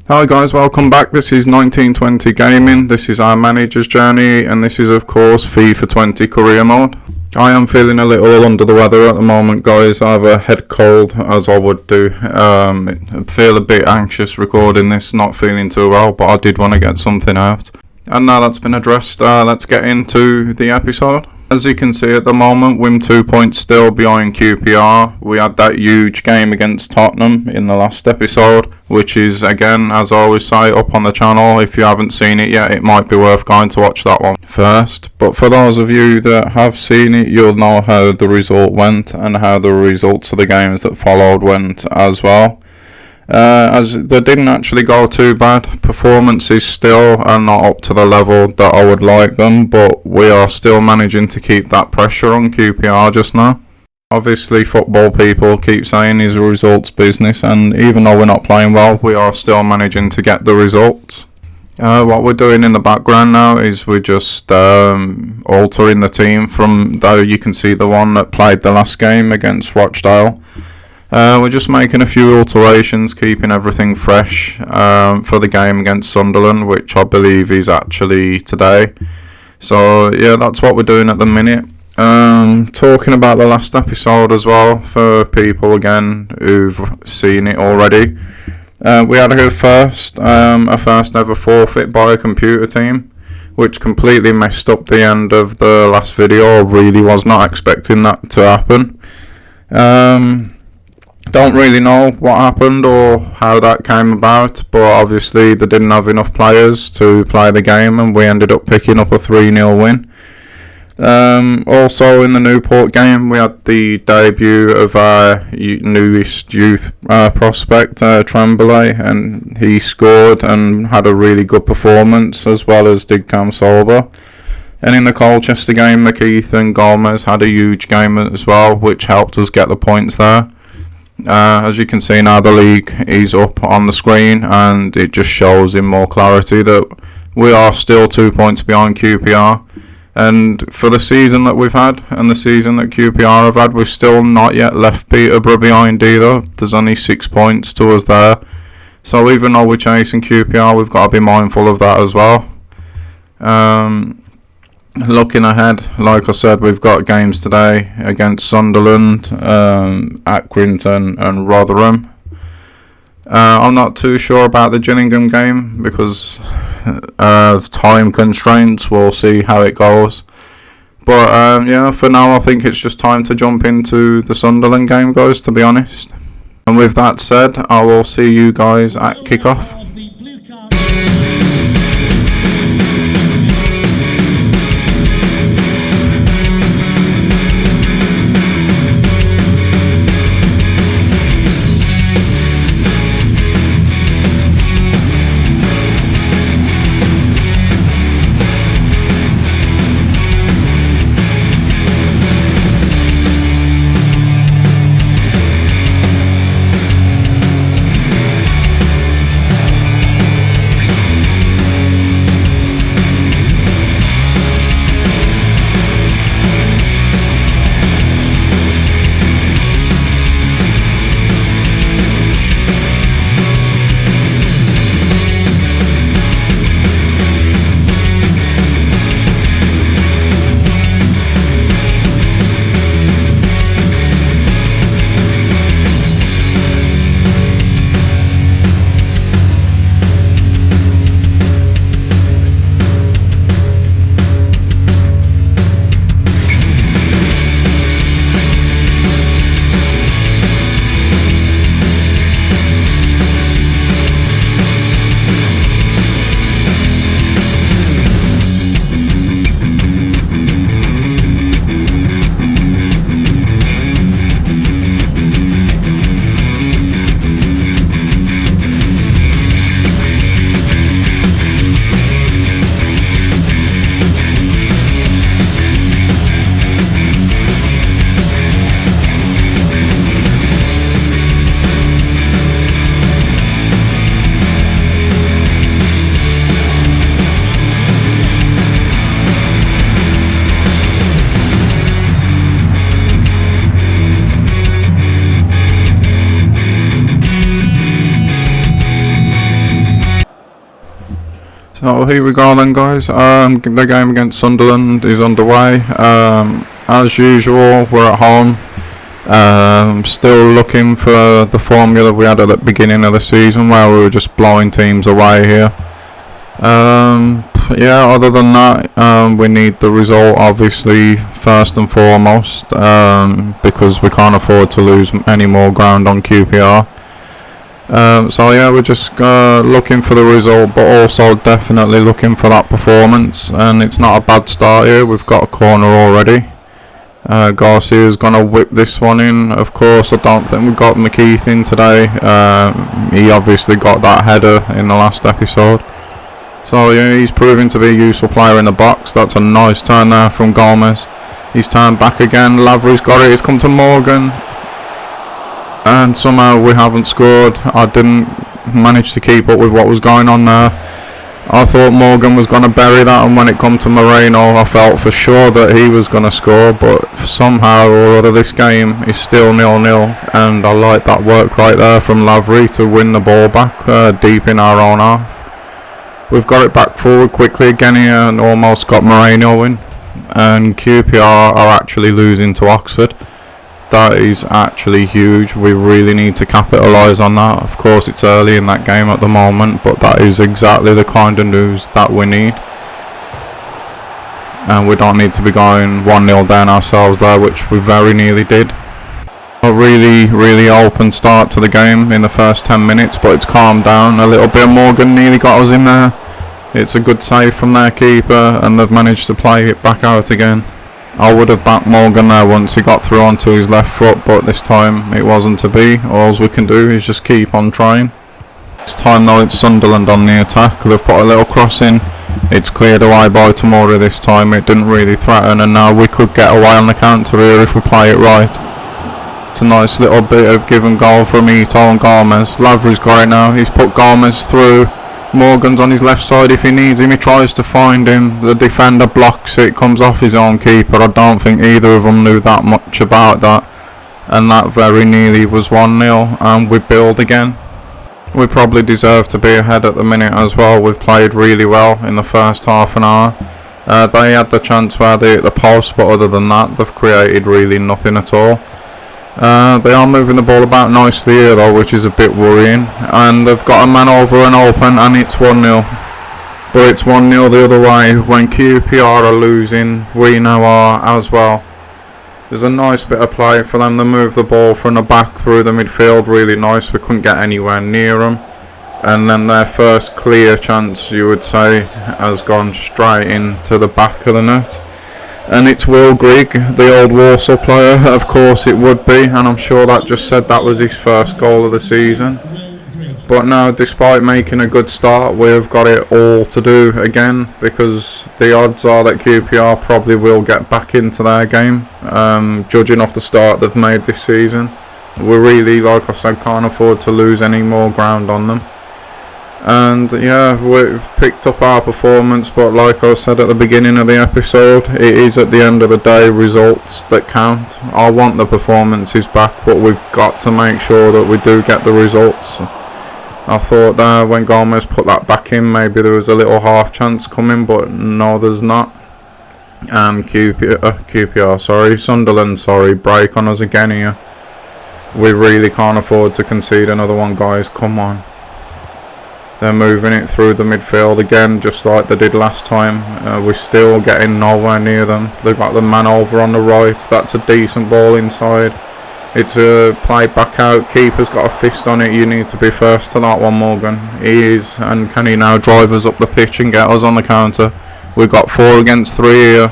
Hi guys, welcome back. This is 1920 Gaming. This is our manager's journey, and this is of course FIFA 20 career mode. I am feeling a little under the weather at the moment, guys. I have a head cold, as I would do. I feel a bit anxious recording this, not feeling too well, but I did want to get something out. And now that's been addressed, let's get into the episode. As you can see at the moment, Wim 2 points still behind QPR. We had that huge game against Tottenham in the last episode, which is, again, as I always say, up on the channel. If you haven't seen it yet, it might be worth going to watch that one first. But for those of you that have seen it, you'll know how the result went and how the results of the games that followed went as well. As they didn't actually go too bad. Performances still are not up to the level that I would like them, but we are still managing to keep that pressure on QPR just now. Obviously, football people keep saying is a results business, and even though we're not playing well, we are still managing to get the results. What we're doing in the background now is we're just altering the team from, though you can see the one that played the last game against Rochdale. We're just making a few alterations, keeping everything fresh for the game against Sunderland, which I believe is actually today. So yeah, that's what we're doing at the minute. Talking about the last episode as well, for people again who've seen it already. We had a first ever forfeit by a computer team, which completely messed up the end of the last video. I really was not expecting that to happen. Don't really know what happened or how that came about, but obviously they didn't have enough players to play the game, and we ended up picking up a 3-0 win. Also in the Newport game, we had the debut of our newest youth prospect, Tremblay, and he scored and had a really good performance, as well as did Cam Solber. And in the Colchester game, McKeith and Gomez had a huge game as well, which helped us get the points there. As you can see now, the league is up on the screen, and it just shows in more clarity that we are still 2 points behind QPR. And for the season that we've had and the season that QPR have had, we've still not yet left Peterborough behind either. There's only 6 points to us there. So even though we're chasing QPR, we've got to be mindful of that as well. Looking ahead, like I said, we've got games today against Sunderland, Accrington and Rotherham. I'm not too sure about the Gillingham game because of time constraints. We'll see how it goes. But yeah, for now I think it's just time to jump into the Sunderland game, guys, to be honest. And with that said, I will see you guys at kickoff. So here we go then, guys. The game against Sunderland is underway. As usual, we're at home. Still looking for the formula we had at the beginning of the season, where we were just blowing teams away here. Yeah, other than that, we need the result, obviously, first and foremost, because we can't afford to lose any more ground on QPR. So yeah, we're just looking for the result, but also definitely looking for that performance. And it's not a bad start here. We've got a corner already. Garcia's going to whip this one in. Of course, I don't think we got McKeith in today. He obviously got that header in the last episode. So yeah, he's proving to be a useful player in the box. That's a nice turn there from Gomez. He's turned back again. Lavery's got it. It's come to Morgan. And somehow we haven't scored. I didn't manage to keep up with what was going on there. I thought Morgan was going to bury that, and when it come to Moreno, I felt for sure that he was going to score, but somehow or other this game is still 0-0, and I like that work right there from Lavery to win the ball back deep in our own half. We've got it back forward quickly again here and almost got Moreno in, and QPR are actually losing to Oxford. That is actually huge. We really need to capitalise on that. Of course, it's early in that game at the moment, but that is exactly the kind of news that we need. And we don't need to be going 1-0 down ourselves there, which we very nearly did. A really open start to the game in the first 10 minutes, but it's calmed down a little bit. Morgan nearly got us in there. It's a good save from their keeper, and they've managed to play it back out again. I would have backed Morgan there once he got through onto his left foot, but this time it wasn't to be. All we can do is just keep on trying. This time though, it's Sunderland on the attack. They've put a little cross in. It's cleared away by Tamura this time. It didn't really threaten, and now we could get away on the counter here if we play it right. It's a nice little bit of give and goal from Ito and Gomez. Lavery's got it now. He's put Gomez through. Morgan's on his left side if he needs him. He tries to find him. The defender blocks it. Comes off his own keeper. I don't think either of them knew that much about that. And that very nearly was 1-0. And we build again. We probably deserve to be ahead at the minute as well. We've played really well in the first half an hour. They had the chance where they hit the post, but other than that, they've created really nothing at all. They are moving the ball about nicely here though, which is a bit worrying, and they've got a man over and open, and it's 1-0, but it's 1-0 the other way. When QPR are losing, we now are as well. There's a nice bit of play for them. They move the ball from the back through the midfield really nice. We couldn't get anywhere near them, and then their first clear chance, you would say, has gone straight into the back of the net. And it's Will Grigg, the old Warsaw player. Of course it would be, and I'm sure that just said that was his first goal of the season. But now, despite making a good start, we've got it all to do again, because the odds are that QPR probably will get back into their game, judging off the start they've made this season. We really, like I said, can't afford to lose any more ground on them. And yeah, we've picked up our performance, but like I said at the beginning of the episode, it is at the end of the day results that count. I want the performances back, but we've got to make sure that we do get the results. I thought there when Gomez put that back in, maybe there was a little half chance coming, but no, there's not. Sunderland, break on us again here. We really can't afford to concede another one, guys. Come on. They're moving it through the midfield again, just like they did last time. We're still getting nowhere near them. They've got the man over on the right. That's a decent ball inside. It's a play back out. Keeper's got a fist on it. You need to be first to that one, Morgan. He is. And can he now drive us up the pitch and get us on the counter? We've got 4 against 3 here.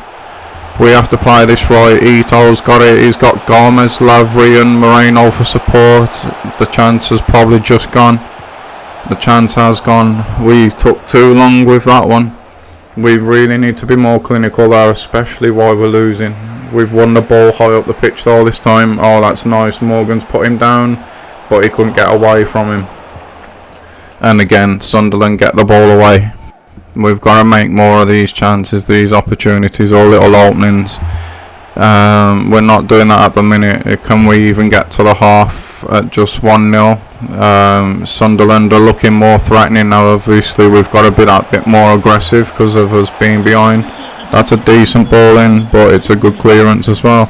We have to play this right. Ito's got it. He's got Gomez, Lavery and Moreno for support. The chance has probably just gone. The chance has gone. We took too long with that one. We really need to be more clinical there, especially while we're losing. We've won the ball high up the pitch though this time. Oh, that's nice. Morgan's put him down, but he couldn't get away from him. And again, Sunderland get the ball away. We've got to make more of these chances, these opportunities or little openings. We're not doing that at the minute. Can we even get to the half at just 1-0? Sunderland are looking more threatening now. Obviously we've got to be that bit more aggressive because of us being behind. That's a decent ball in, but it's a good clearance as well.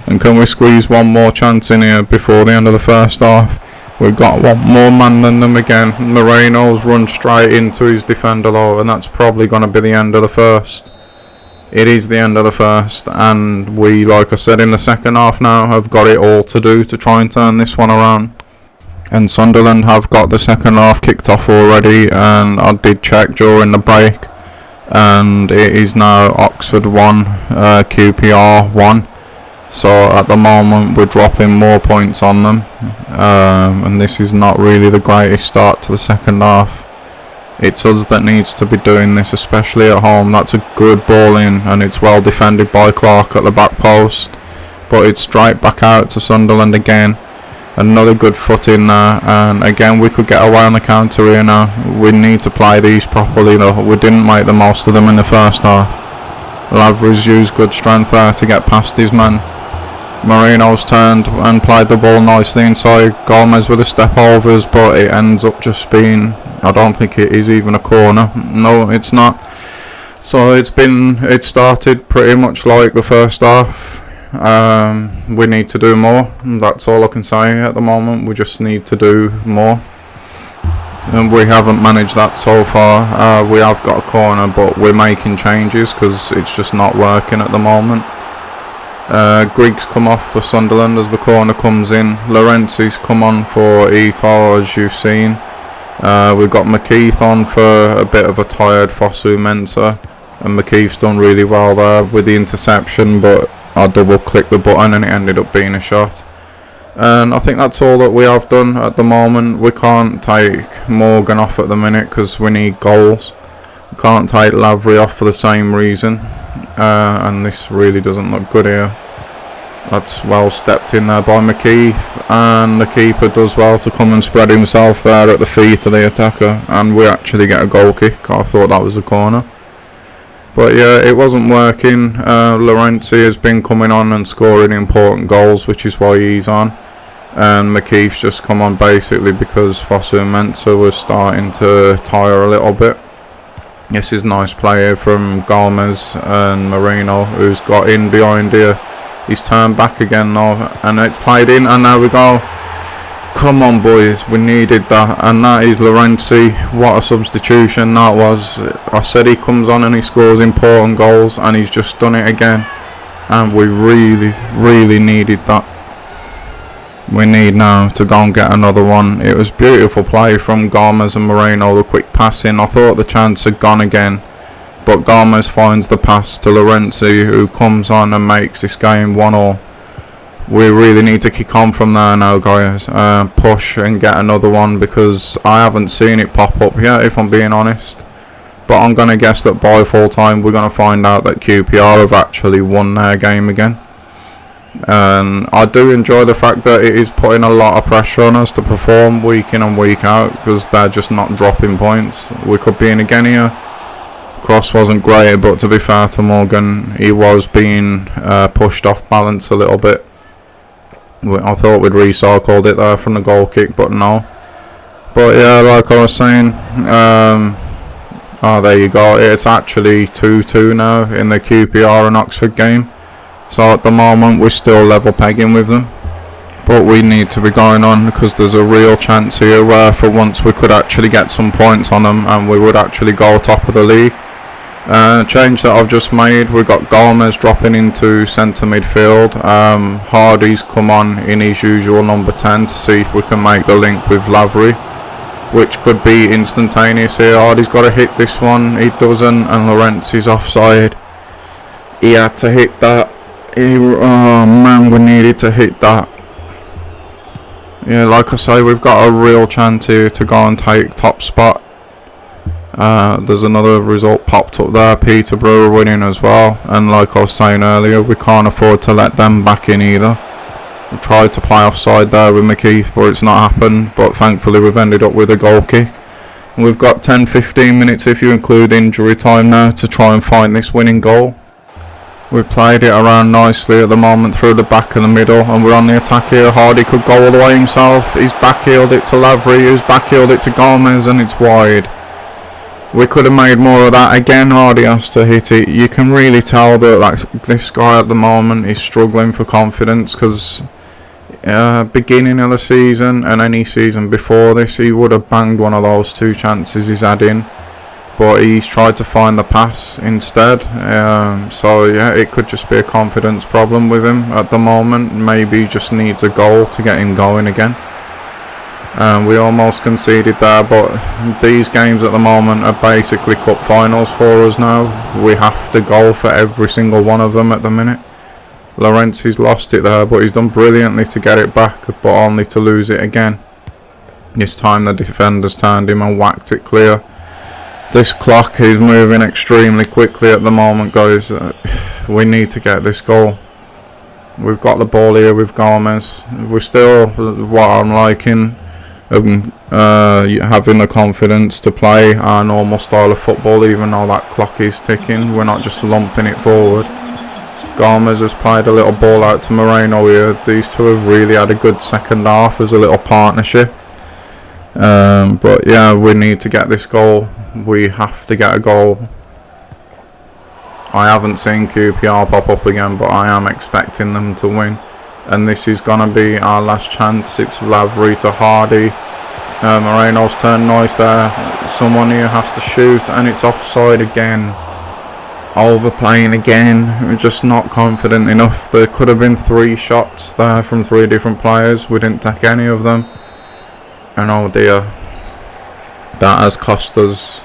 And can we squeeze one more chance in here before the end of the first half? We've got one more man than them again. Moreno's run straight into his defender though, and that's probably going to be the end of the first. It is the end of the first, and we, like I said in the second half now, have got it all to do to try and turn this one around. And Sunderland have got the second half kicked off already, and I did check during the break, and it is now Oxford 1, QPR 1. So at the moment we're dropping more points on them, and this is not really the greatest start to the second half. It's us that needs to be doing this, especially at home. That's a good ball in, and it's well defended by Clark at the back post, but it's straight back out to Sunderland again. Another good foot in there, and again we could get away on the counter here now. We need to play these properly though. We didn't make the most of them in the first half. Lavery's used good strength there to get past his man. Moreno's turned and played the ball nicely inside. Gomez with the step overs, but it ends up just being, I don't think it is even a corner. No, it's not. So it started pretty much like the first half. We need to do more. That's all I can say at the moment. We just need to do more, and we haven't managed that so far. We have got a corner, but we're making changes because it's just not working at the moment. Griggs come off for Sunderland as the corner comes in. Lorenzi's come on for Ito, as you've seen. We've got McKeith on for a bit of a tired Fosu Mensah, and McKeith's done really well there with the interception, but I double clicked the button and it ended up being a shot. And I think that's all that we have done at the moment. We can't take Morgan off at the minute because we need goals. We can't take Lavery off for the same reason. And this really doesn't look good here. That's well stepped in there by McKeith, and the keeper does well to come and spread himself there at the feet of the attacker, and we actually get a goal kick. I thought that was a corner, but yeah, it wasn't working. Lorenzi has been coming on and scoring important goals, which is why he's on, and McKeith's just come on basically because Fosu Mensah was starting to tire a little bit. This is nice play here from Gomez and Moreno, who's got in behind here. He's turned back again now, and it's played in, and there we go. Come on boys, we needed that, and that is Lorenzi. What a substitution that was. I said he comes on and he scores important goals, and he's just done it again, and we really needed that. We need now to go and get another one. It was beautiful play from Gomez and Moreno, the quick passing. I thought the chance had gone again, but Gomez finds the pass to Lorenzi, who comes on and makes this game 1-1. We really need to kick on from there now, guys. Push and get another one, because I haven't seen it pop up yet, if I'm being honest. But I'm going to guess that by full time we're going to find out that QPR have actually won their game again. And I do enjoy the fact that it is putting a lot of pressure on us to perform week in and week out, because they're just not dropping points. We could be in again here. Cross wasn't great, but to be fair to Morgan, he was being pushed off balance a little bit. I thought we'd recycled it there from the goal kick, but no. But yeah, like I was saying, oh, there you go. It's actually 2-2 now in the QPR and Oxford game. So at the moment we're still level pegging with them, but we need to be going on, because there's a real chance here where for once we could actually get some points on them and we would actually go top of the league. Change that I've just made, we've got Gomez dropping into centre midfield. Hardy's come on in his usual number 10 to see if we can make the link with Lavery, which could be instantaneous here. Hardy's got to hit this one, he doesn't, and Lorenzi's offside. He had to hit that. Oh man, we needed to hit that. Yeah, like I say, we've got a real chance here to go and take top spot. There's another result popped up there. Peterborough winning as well, and like I was saying earlier, we can't afford to let them back in either. We tried to play offside there with McKeith, but it's not happened, but thankfully we've ended up with a goal kick. And we've got 10-15 minutes if you include injury time now to try and find this winning goal. We played it around nicely at the moment through the back and the middle, and we're on the attack here. Hardy could go all the way himself. He's backheeled it to Lavery, who's backheeled it to Gomez, and it's wide. We could have made more of that. Again, Hardy has to hit it. You can really tell that like this guy at the moment is struggling for confidence, because beginning of the season and any season before this, he would have banged one of those 2 chances he's had in, but he's tried to find the pass instead. So yeah, it could just be a confidence problem with him at the moment. Maybe he just needs a goal to get him going again. We almost conceded there, but these games at the moment are basically cup finals for us now. We have to go for every single one of them at the minute. Llorenzi's lost it there, but he's done brilliantly to get it back, but only to lose it again. This time the defenders turned him and whacked it clear. This clock is moving extremely quickly at the moment, guys. We need to get this goal. We've got the ball here with Gomez. We're still, what I'm liking, having the confidence to play our normal style of football, even though that clock is ticking. We're not just lumping it forward. Gomez has played a little ball out to Moreno here. These two have really had a good second half as a little partnership. But yeah, we need to get this goal. We have to get a goal. I haven't seen QPR pop up again, but I am expecting them to win. And this is going to be our last chance. It's Lavery to Hardy. Moreno's turned nice there. Someone here has to shoot, and it's offside again. Overplaying again. We're just not confident enough. There could have been 3 shots there from 3 different players. We didn't take any of them. And oh dear, that has cost us.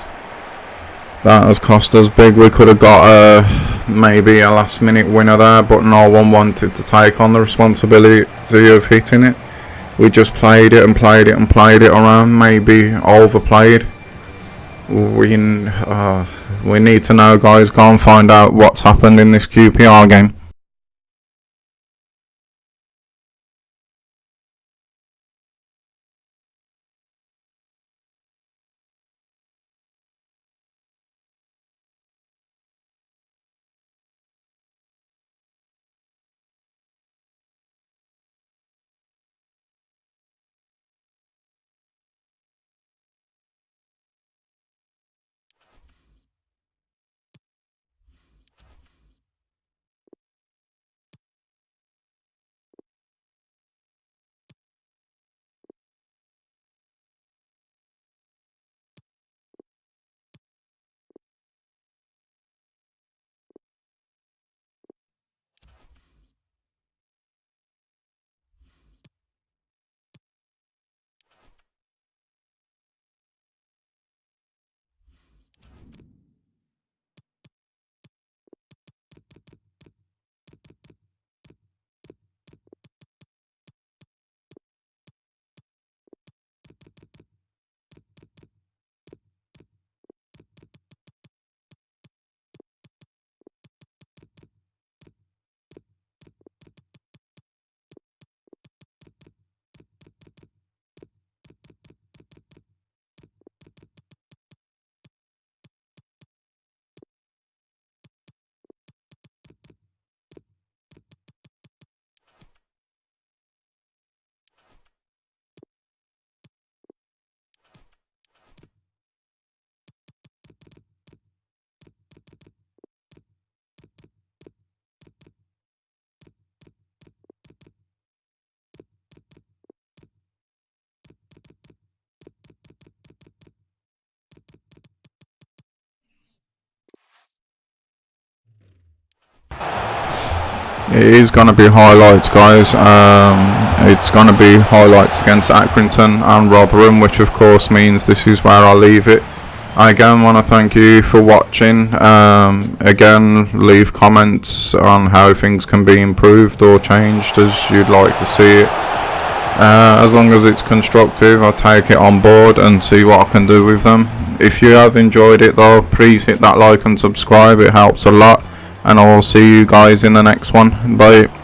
That has cost us big. We could have got maybe a last minute winner there, but no one wanted to take on the responsibility of hitting it. We just played it and played it and played it around, maybe overplayed. We need to know, guys. Go and find out what's happened in this QPR game. It is going to be highlights, guys. It's going to be highlights against Accrington and Rotherham, which of course means this is where I'll leave it. I again want to thank you for watching. Again, leave comments on how things can be improved or changed as you'd like to see it. As long as it's constructive, I'll take it on board and see what I can do with them. If you have enjoyed it though, please hit that like and subscribe. It helps a lot. And I'll see you guys in the next one. Bye.